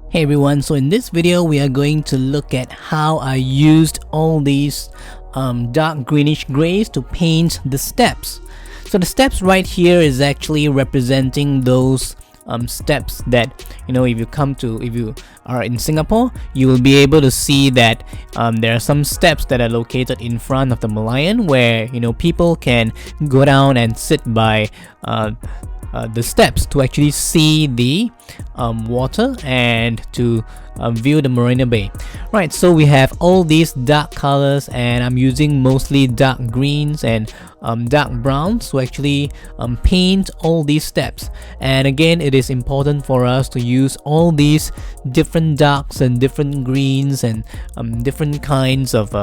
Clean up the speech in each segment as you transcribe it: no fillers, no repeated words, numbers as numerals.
Hey everyone, so in this video we are going to look at how I used all these dark greenish grays to paint the steps. So the steps right here is actually representing those steps that, if you are in Singapore, you will be able to see that there are some steps that are located in front of the Merlion where people can go down and sit by the steps to actually see the water and to view the Marina Bay. Right, so we have all these dark colors and I'm using mostly dark greens and dark browns to actually paint all these steps. And again, it is important for us to use all these different darks and different greens and different kinds of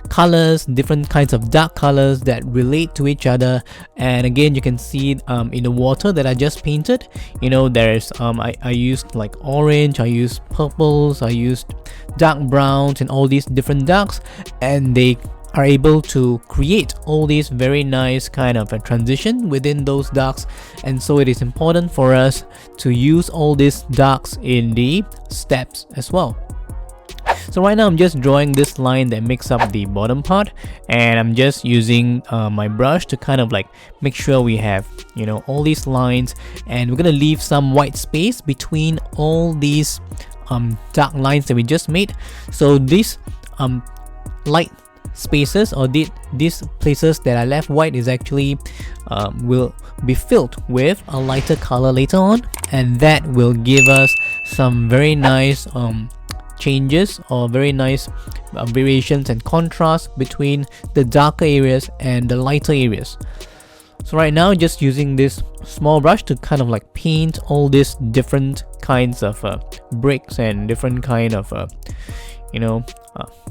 colors, different kinds of dark colors that relate to each other. And again, you can see in the water that I just painted, there's I used like orange, I used purples, I used dark browns and all these different darks, and they are able to create all these very nice kind of a transition within those darks. And so it is important for us to use all these darks in the steps as well. So right now I'm just drawing this line that makes up the bottom part, and I'm just using my brush to kind of like make sure we have all these lines, and we're gonna leave some white space between all these dark lines that we just made. So these light spaces, or these places that are left white, is actually will be filled with a lighter color later on, and that will give us some very nice changes or very nice variations and contrast between the darker areas and the lighter areas. So right now, just using this small brush to kind of like paint all these different kinds of bricks and different kind of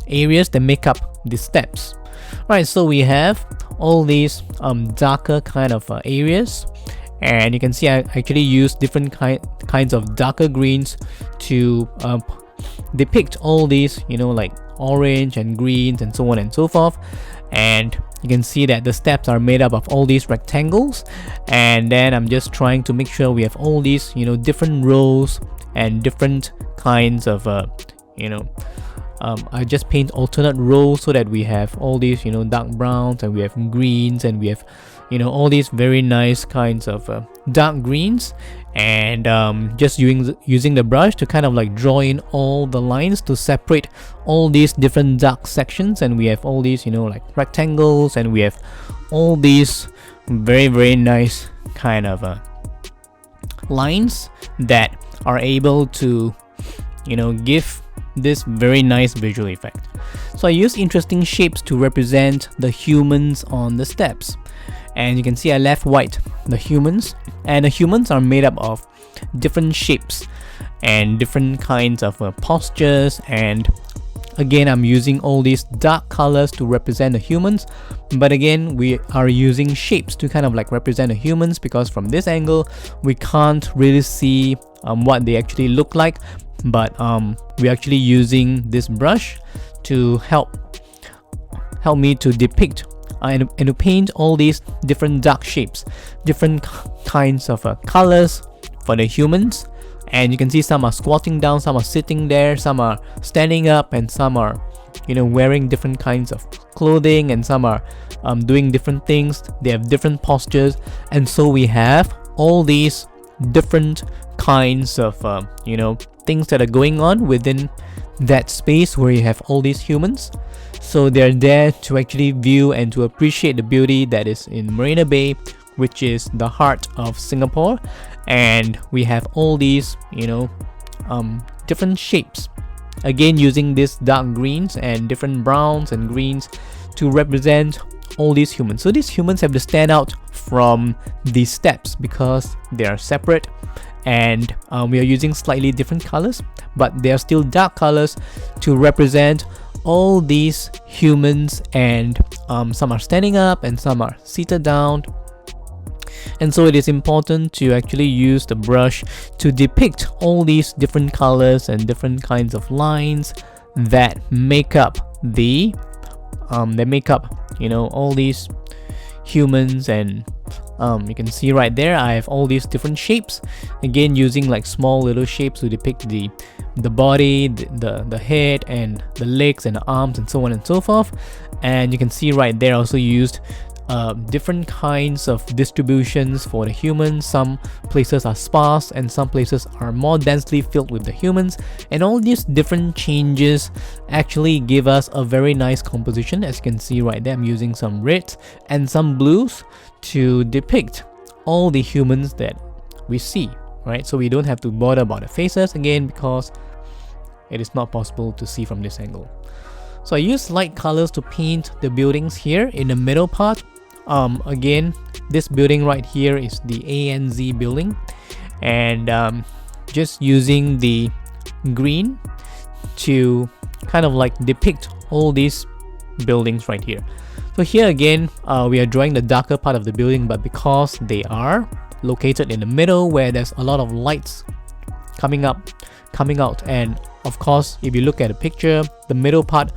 areas that make up the steps. Right, so we have all these darker kind of areas, and you can see I actually use different kinds of darker greens to depict all these like orange and greens and so on and so forth. And you can see that the steps are made up of all these rectangles, and then I'm just trying to make sure we have all these different rows and different kinds of I just paint alternate rows so that we have all these dark browns, and we have greens, and we have all these very nice kinds of dark greens. And just using the brush to kind of like draw in all the lines to separate all these different dark sections, and we have all these like rectangles, and we have all these very nice kind of lines that are able to give this very nice visual effect. So I use interesting shapes to represent the humans on the steps, and you can see I left white the humans, and the humans are made up of different shapes and different kinds of postures. And again, I'm using all these dark colors to represent the humans, but again, we are using shapes to kind of like represent the humans, because from this angle we can't really see what they actually look like. But we're actually using this brush to help me to depict and to paint all these different dark shapes, different kinds of colors for the humans. And you can see some are squatting down, some are sitting there, some are standing up, and some are wearing different kinds of clothing, and some are doing different things. They have different postures, and so we have all these different kinds of things that are going on within that space where you have all these humans. So they're there to actually view and to appreciate the beauty that is in Marina Bay, which is the heart of Singapore. And we have all these different shapes, again using these dark greens and different browns and greens to represent all these humans. So these humans have to stand out from these steps because they are separate, and we are using slightly different colors, but they are still dark colors to represent all these humans. And some are standing up and some are seated down, and so it is important to actually use the brush to depict all these different colors and different kinds of lines that make up all these humans and You can see right there I have all these different shapes, again using like small little shapes to depict the body, the head, and the legs and the arms, and so on and so forth. And you can see right there I also used different kinds of distributions for the humans. Some places are sparse and some places are more densely filled with the humans, and all these different changes actually give us a very nice composition. As you can see right there, I'm using some reds and some blues to depict all the humans that we see, right? So we don't have to bother about the faces again because it is not possible to see from this angle. So I use light colors to paint the buildings here in the middle part. Again, this building right here is the ANZ building, and just using the green to kind of like depict all these buildings right here. So here again, we are drawing the darker part of the building, but because they are located in the middle where there's a lot of lights coming out, and of course if you look at the picture, the middle part,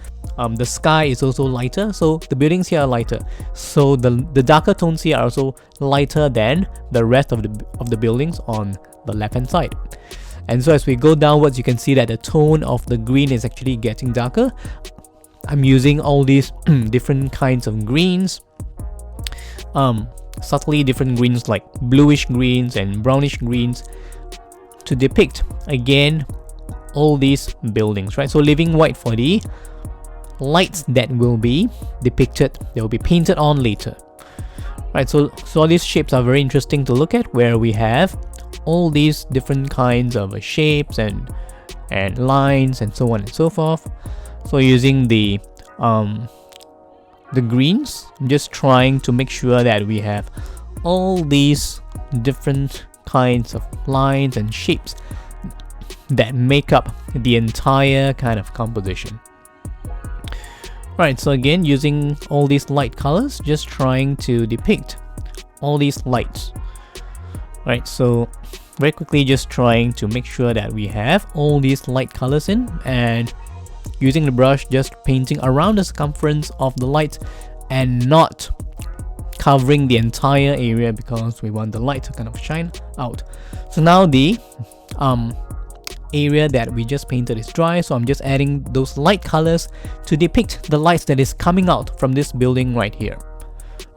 the sky is also lighter, so the buildings here are lighter, so the darker tones here are also lighter than the rest of the buildings on the left hand side. And so as we go downwards, you can see that the tone of the green is actually getting darker. I'm using all these different kinds of greens, subtly different greens like bluish greens and brownish greens, to depict again all these buildings, right? So leaving white for the lights that will be depicted, they will be painted on later, right? So all these shapes are very interesting to look at, where we have all these different kinds of shapes and lines and so on and so forth. So using the greens, I'm just trying to make sure that we have all these different kinds of lines and shapes that make up the entire kind of composition. Right, so again, using all these light colors, just trying to depict all these lights. Right, so very quickly just trying to make sure that we have all these light colors in, and using the brush just painting around the circumference of the light and not covering the entire area because we want the light to kind of shine out. So now the area that we just painted is dry, so I'm just adding those light colors to depict the lights that is coming out from this building right here.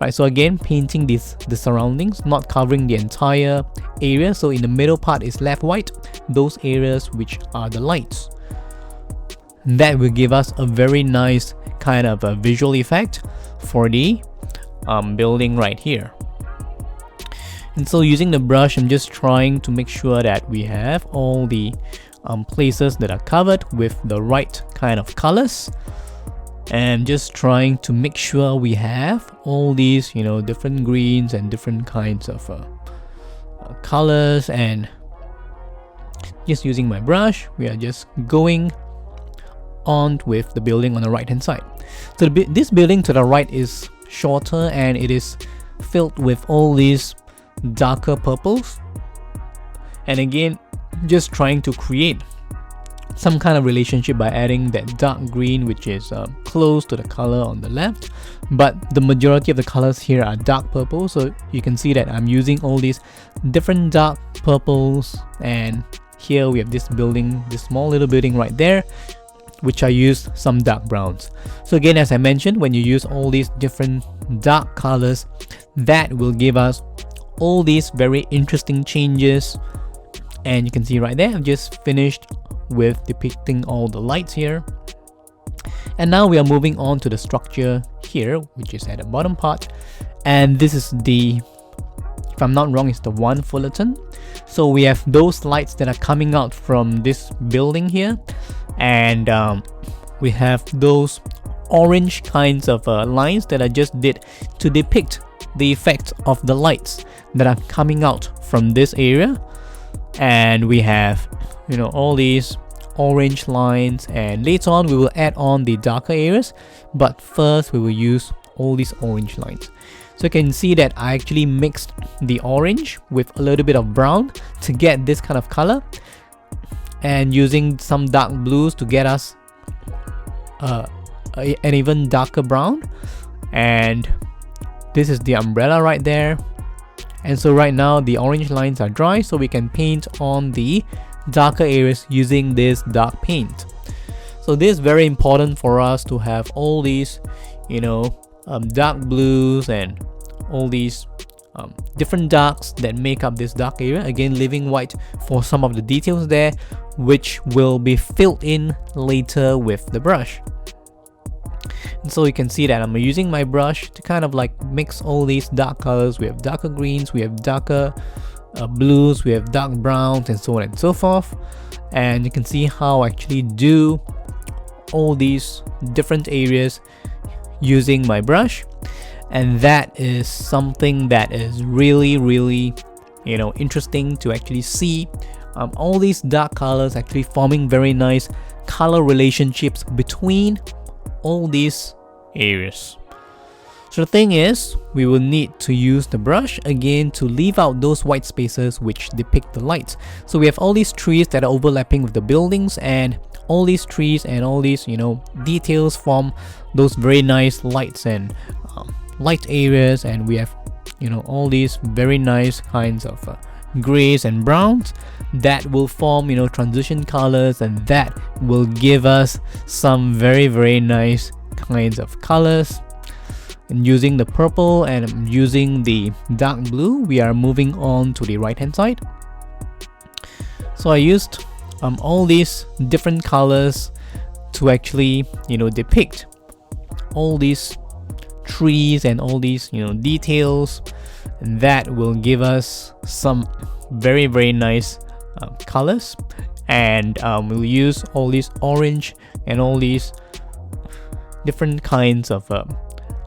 Right, so again, painting the surroundings, not covering the entire area. So in the middle part is left white, those areas which are the lights. That will give us a very nice kind of a visual effect for the building right here. And so using the brush, I'm just trying to make sure that we have all the places that are covered with the right kind of colors, and just trying to make sure we have all these, you know, different greens and different kinds of colors. And just using my brush, we are just going on with the building on the right hand side. So this building to the right is shorter and it is filled with all these darker purples, and again just trying to create some kind of relationship by adding that dark green, which is close to the color on the left, but the majority of the colors here are dark purple. So you can see that I'm using all these different dark purples, and here we have this building, this small little building right there, which I used some dark browns. So again, as I mentioned, when you use all these different dark colors, that will give us all these very interesting changes. And you can see right there, I've just finished with depicting all the lights here. And now we are moving on to the structure here, which is at the bottom part. And this is the, if I'm not wrong, it's the one Fullerton. So we have those lights that are coming out from this building here. And we have those orange kinds of lines that I just did to depict the effect of the lights that are coming out from this area. And we have, you know, all these orange lines, and later on we will add on the darker areas, but first we will use all these orange lines. So you can see that I actually mixed the orange with a little bit of brown to get this kind of color, and using some dark blues to get us an even darker brown. And this is the umbrella right there. And so right now the orange lines are dry, so we can paint on the darker areas using this dark paint. So this is very important for us to have all these, dark blues and all these different darks that make up this dark area. Again, leaving white for some of the details there, which will be filled in later with the brush. And so you can see that I'm using my brush to kind of like mix all these dark colors. We have darker greens, we have darker blues, we have dark browns, and so on and so forth. And you can see how I actually do all these different areas using my brush. And that is something that is really interesting to actually see. All these dark colors actually forming very nice color relationships between all these areas. So the thing is, we will need to use the brush again to leave out those white spaces which depict the lights. So we have all these trees that are overlapping with the buildings, and all these trees and all these details form those very nice lights and light areas. And we have all these very nice kinds of grays and browns that will form transition colors, and that will give us some very nice kinds of colors. And using the purple and using the dark blue, we are moving on to the right hand side. So I used all these different colors to actually depict all these trees and all these details, and that will give us some very nice colors. And we'll use all these orange and all these different kinds of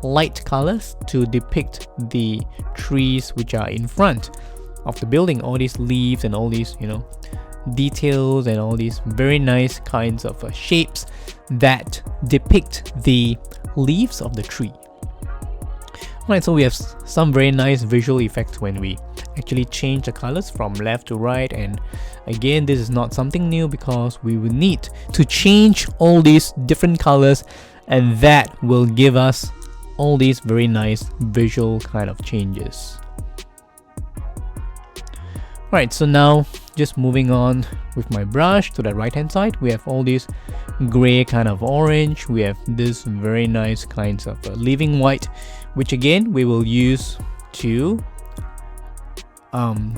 light colors to depict the trees which are in front of the building, all these leaves and all these details and all these very nice kinds of shapes that depict the leaves of the tree. Right, so we have some very nice visual effects when we actually change the colors from left to right. And again, this is not something new because we will need to change all these different colors, and that will give us all these very nice visual kind of changes. Right, so now just moving on with my brush to the right hand side, we have all these gray kind of orange, we have this very nice kinds of leaving white, which again we will use to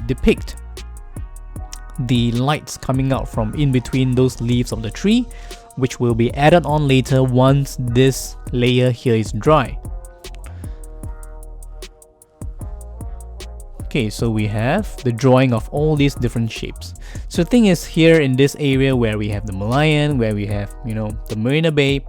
depict the lights coming out from in between those leaves of the tree, which will be added on later once this layer here is dry. Okay, so we have the drawing of all these different shapes. So the thing is, here in this area where we have the Merlion, where we have the Marina Bay,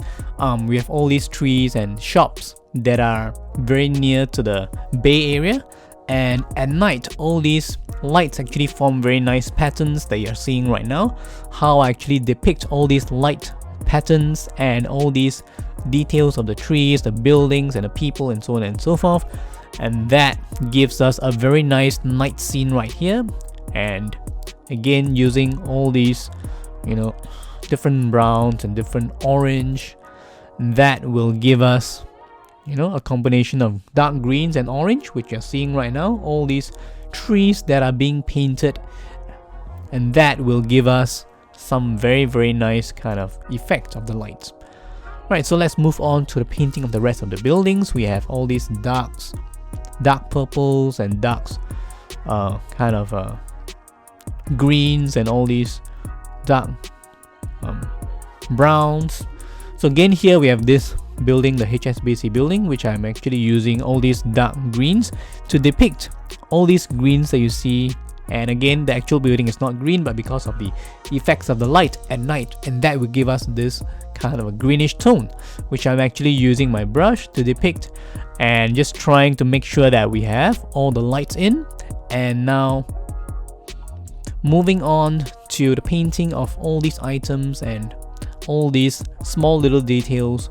we have all these trees and shops that are very near to the bay area. And at night, all these lights actually form very nice patterns that you're seeing right now. How I actually depict all these light patterns and all these details of the trees, the buildings, and the people, and so on and so forth. And that gives us a very nice night scene right here. And again, using all these different browns and different orange, that will give us a combination of dark greens and orange, which you're seeing right now, all these trees that are being painted, and that will give us some very nice kind of effect of the lights. Right, so let's move on to the painting of the rest of the buildings. We have all these dark purples and darks, kind of greens, and all these dark browns. So again, here we have this building, the HSBC building, which I'm actually using all these dark greens to depict all these greens that you see. And again, the actual building is not green, but because of the effects of the light at night, and that will give us this kind of a greenish tone, which I'm actually using my brush to depict, and just trying to make sure that we have all the lights in. And now moving on to the painting of all these items and all these small little details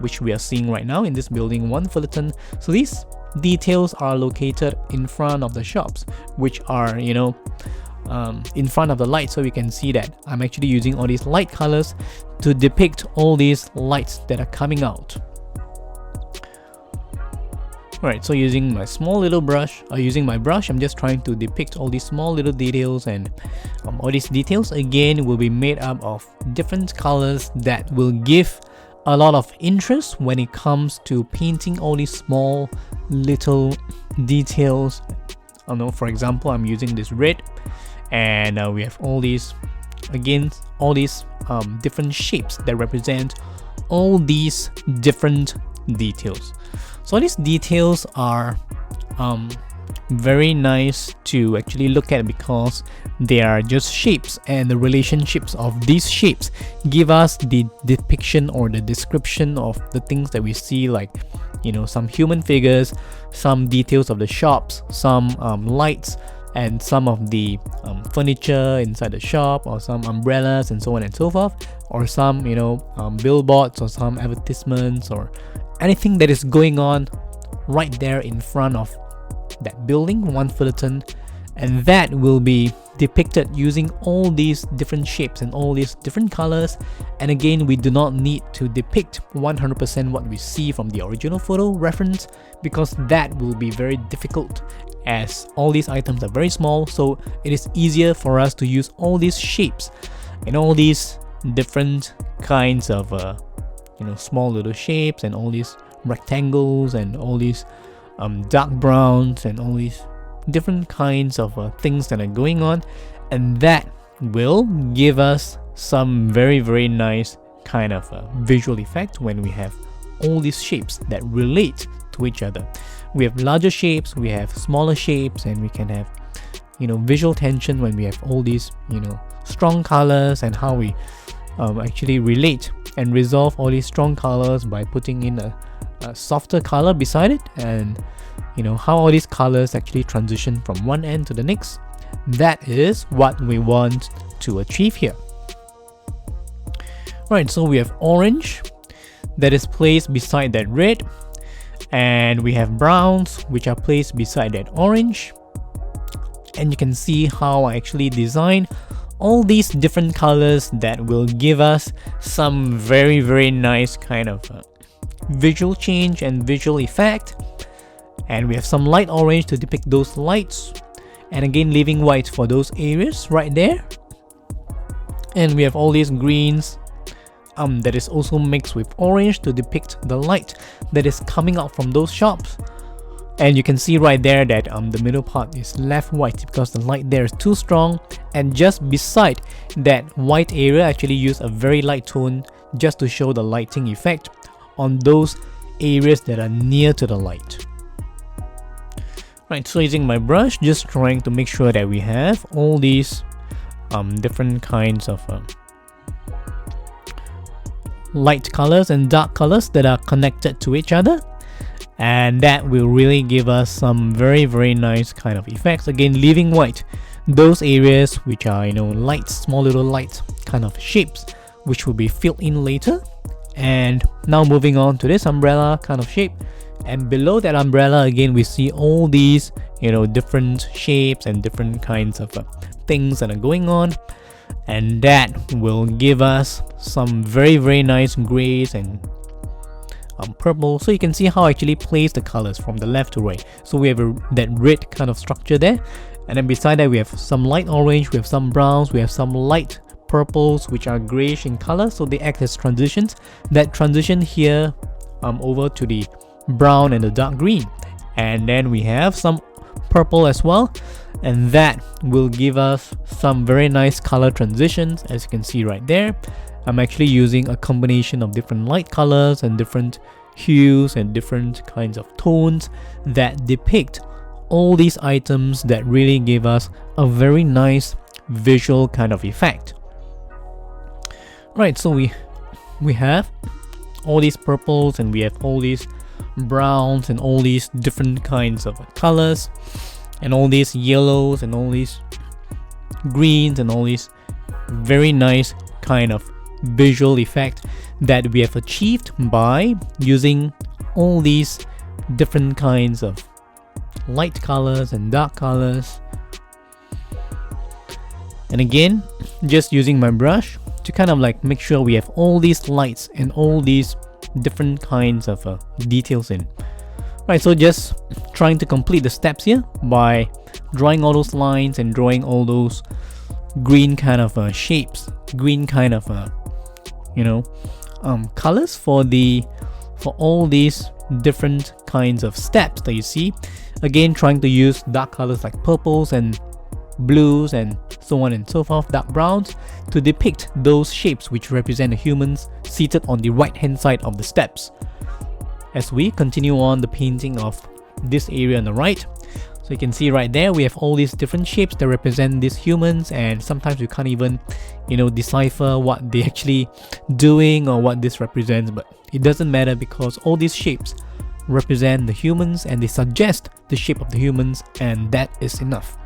which we are seeing right now in this building 1 Fullerton. So these details are located in front of the shops, which are in front of the light. So we can see that I'm actually using all these light colors to depict all these lights that are coming out. Alright, so using my small little brush, using my brush, I'm just trying to depict all these small little details, and all these details again will be made up of different colors that will give a lot of interest when it comes to painting all these small little details. I know, for example, I'm using this red, and we have all these, again, all these different shapes that represent all these different details. So these details are very nice to actually look at because they are just shapes, and the relationships of these shapes give us the depiction or the description of the things that we see, like, you know, some human figures, some details of the shops, some lights, and some of the furniture inside the shop, or some umbrellas and so on and so forth, or some, you know, billboards, or some advertisements, or anything that is going on right there in front of that building, one Fullerton, and that will be depicted using all these different shapes and all these different colors. And again, we do not need to depict 100% what we see from the original photo reference, because that will be very difficult, as all these items are very small. So it is easier for us to use all these shapes and all these different kinds of you know, small little shapes, and all these rectangles, and all these dark browns, and all these different kinds of things that are going on, and that will give us some very nice kind of visual effect when we have all these shapes that relate to each other. We have larger shapes, we have smaller shapes, and we can have, you know, visual tension when we have all these, you know, strong colors, and how we actually relate and resolve all these strong colors by putting in a softer color beside it, and, you know, how all these colors actually transition from one end to the next. That is what we want to achieve here. Right, so we have orange that is placed beside that red, and we have browns which are placed beside that orange, and you can see how I actually design all these different colors that will give us some very nice kind of visual change and visual effect. And we have some light orange to depict those lights, and again leaving white for those areas right there. And we have all these greens that is also mixed with orange to depict the light that is coming out from those shops. And you can see right there that the middle part is left white because the light there is too strong, and just beside that white area I actually use a very light tone just to show the lighting effect on those areas that are near to the light. Right, so using my brush, just trying to make sure that we have all these different kinds of light colors and dark colors that are connected to each other, and that will really give us some very nice kind of effects. Again, leaving white those areas which are, you know, light, small little light kind of shapes, which will be filled in later. And now moving on to this umbrella kind of shape, and below that umbrella again we see all these, you know, different shapes and different kinds of things that are going on, and that will give us some very nice grays and purple. So you can see how I actually place the colors from the left to right. So we have that red kind of structure there, and then beside that we have some light orange, we have some browns, we have some light purples which are grayish in color, so they act as transitions that transition here over to the brown and the dark green. And then we have some purple as well, and that will give us some very nice color transitions. As you can see right there, I'm actually using a combination of different light colors and different hues and different kinds of tones that depict all these items that really give us a very nice visual kind of effect. Right, so we have all these purples, and we have all these browns, and all these different kinds of colors, and all these yellows, and all these greens, and all these very nice kind of visual effect that we have achieved by using all these different kinds of light colors and dark colors. And again, just using my brush to kind of like make sure we have all these lights and all these different kinds of details in. Right, so just trying to complete the steps here by drawing all those lines and drawing all those green kind of shapes, green kind of colors for all these different kinds of steps that you see. Again, trying to use dark colors like purples and blues and so on and so forth, dark browns, to depict those shapes which represent the humans seated on the right hand side of the steps. As we continue on the painting of this area on the right, so you can see right there we have all these different shapes that represent these humans, and sometimes you can't even decipher what they're actually doing or what this represents, but it doesn't matter because all these shapes represent the humans and they suggest the shape of the humans, and that is enough.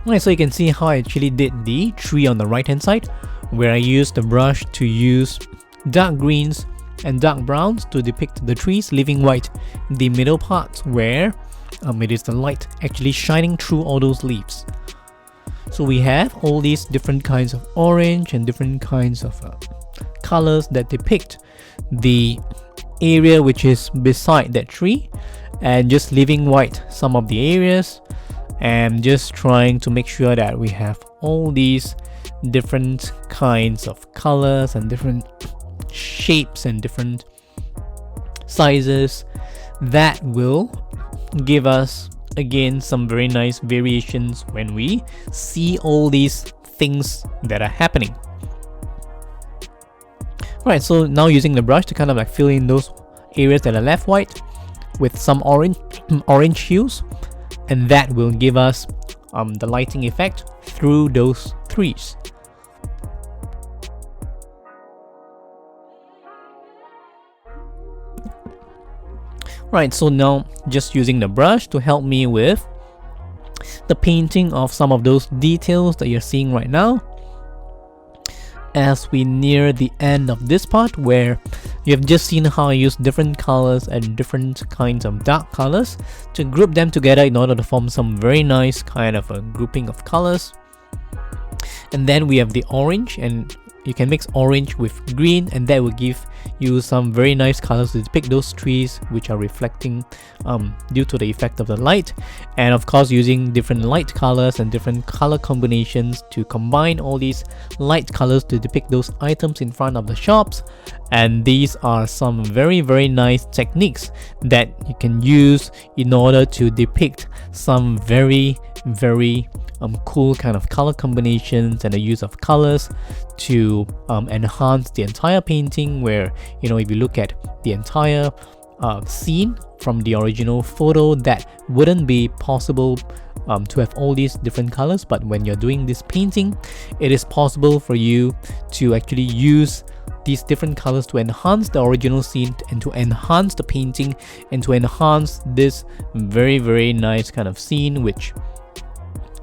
Alright, so you can see how I actually did the tree on the right hand side, where I used the brush to use dark greens and dark browns to depict the trees, leaving white in the middle part where it is the light actually shining through all those leaves. So we have all these different kinds of orange and different kinds of colors that depict the area which is beside that tree, and just leaving white some of the areas, and just trying to make sure that we have all these different kinds of colors and different shapes and different sizes that will give us again some very nice variations when we see all these things that are happening. Right, so now using the brush to kind of like fill in those areas that are left white with some orange hues, and that will give us the lighting effect through those trees. Right, so now just using the brush to help me with the painting of some of those details that you're seeing right now, as we near the end of this part, where you have just seen how I use different colors and different kinds of dark colors to group them together in order to form some very nice kind of a grouping of colors. And then we have the orange, and you can mix orange with green, and that will give you some very nice colors to depict those trees which are reflecting due to the effect of the light. And of course, using different light colors and different color combinations to combine all these light colors to depict those items in front of the shops. And these are some very nice techniques that you can use in order to depict some very cool kind of color combinations and the use of colors to enhance the entire painting, where if you look at the entire scene from the original photo, that wouldn't be possible to have all these different colors. But when you're doing this painting, it is possible for you to actually use these different colors to enhance the original scene and to enhance the painting and to enhance this very nice kind of scene, which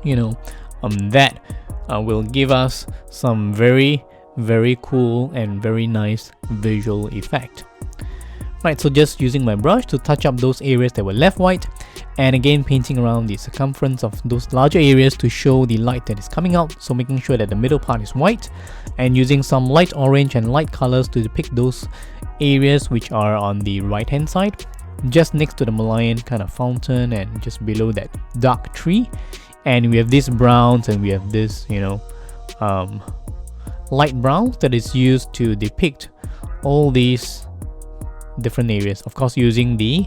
that will give us some very cool and very nice visual effect. Right, so just using my brush to touch up those areas that were left white, and again painting around the circumference of those larger areas to show the light that is coming out, so making sure that the middle part is white, and using some light orange and light colors to depict those areas which are on the right hand side, just next to the Merlion kind of fountain and just below that dark tree. And we have these browns and we have this light brown that is used to depict all these different areas. Of course, using the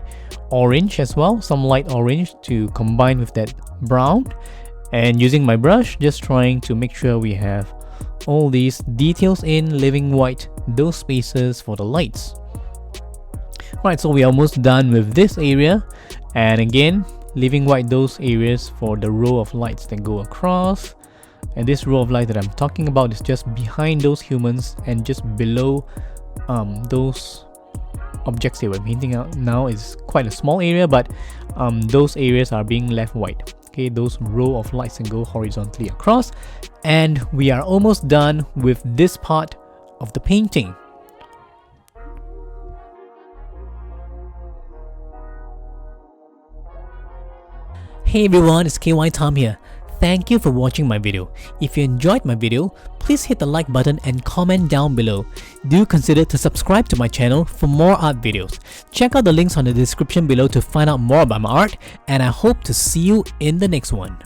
orange as well, some light orange to combine with that brown, and using my brush just trying to make sure we have all these details in, leaving white those spaces for the lights. Right, so we're almost done with this area, and again leaving white those areas for the row of lights that go across. And this row of light that I'm talking about is just behind those humans and just below those objects that we're painting out now. Is quite a small area, but those areas are being left white. Okay, those row of lights can go horizontally across, and we are almost done with this part of the painting. Hey everyone, it's KY Tom here. Thank you for watching my video. If you enjoyed my video, please hit the like button and comment down below. Do consider to subscribe to my channel for more art videos. Check out the links on the description below to find out more about my art, and I hope to see you in the next one.